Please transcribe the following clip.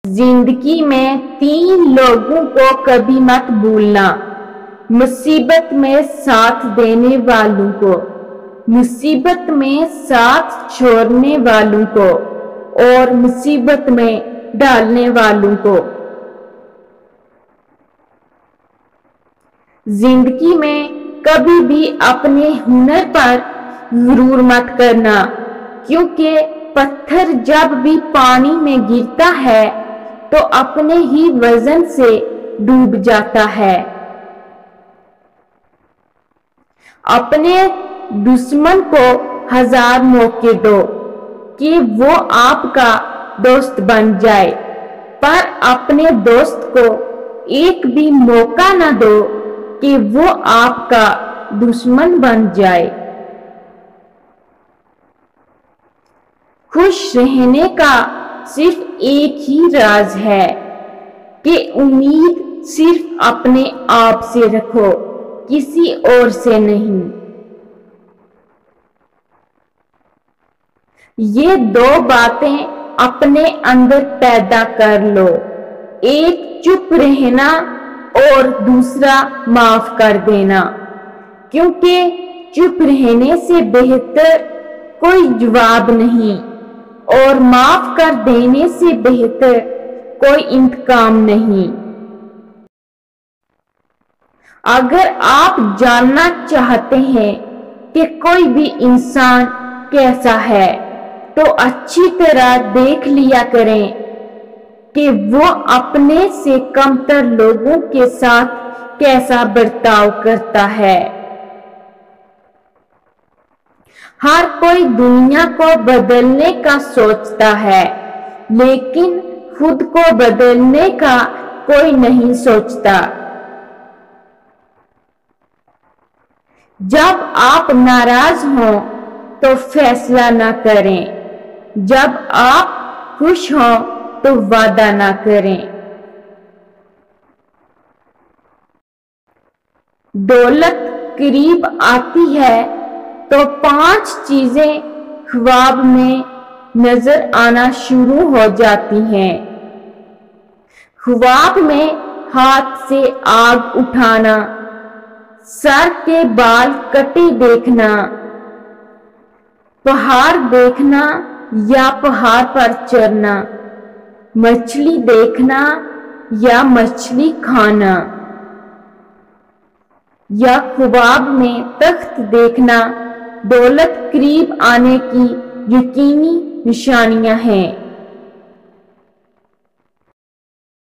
زندگی میں 3 لوگوں کو کبھی مت بھولنا: مصیبت میں ساتھ دینے والوں کو، مصیبت میں ساتھ چھوڑنے والوں کو، اور مصیبت میں ڈالنے والوں کو۔ زندگی میں کبھی بھی اپنے ہنر پر غرور مت کرنا، کیونکہ پتھر جب بھی پانی میں گرتا ہے تو اپنے ہی وزن سے ڈوب جاتا ہے۔ اپنے دشمن کو 1000 موقع دو کہ وہ آپ کا دوست بن جائے، پر اپنے دوست کو ایک بھی موقع نہ دو کہ وہ آپ کا دشمن بن جائے۔ خوش رہنے کا صرف ایک ہی راز ہے کہ امید صرف اپنے آپ سے رکھو، کسی اور سے نہیں۔ یہ 2 باتیں اپنے اندر پیدا کر لو، ایک چپ رہنا اور دوسرا معاف کر دینا، کیونکہ چپ رہنے سے بہتر کوئی جواب نہیں، اور معاف کر دینے سے بہتر کوئی انتقام نہیں۔ اگر آپ جاننا چاہتے ہیں کہ کوئی بھی انسان کیسا ہے تو اچھی طرح دیکھ لیا کریں کہ وہ اپنے سے کمتر لوگوں کے ساتھ کیسا برتاؤ کرتا ہے۔ ہر کوئی دنیا کو بدلنے کا سوچتا ہے، لیکن خود کو بدلنے کا کوئی نہیں سوچتا۔ جب آپ ناراض ہوں تو فیصلہ نہ کریں، جب آپ خوش ہوں تو وعدہ نہ کریں۔ دولت قریب آتی ہے تو 5 چیزیں خواب میں نظر آنا شروع ہو جاتی ہیں۔ خواب میں ہاتھ سے آگ اٹھانا، سر کے بال کٹے دیکھنا، پہاڑ دیکھنا یا پہاڑ پر چڑھنا، مچھلی دیکھنا یا مچھلی کھانا، یا خواب میں تخت دیکھنا دولت قریب آنے کی یقینی نشانیاں ہیں۔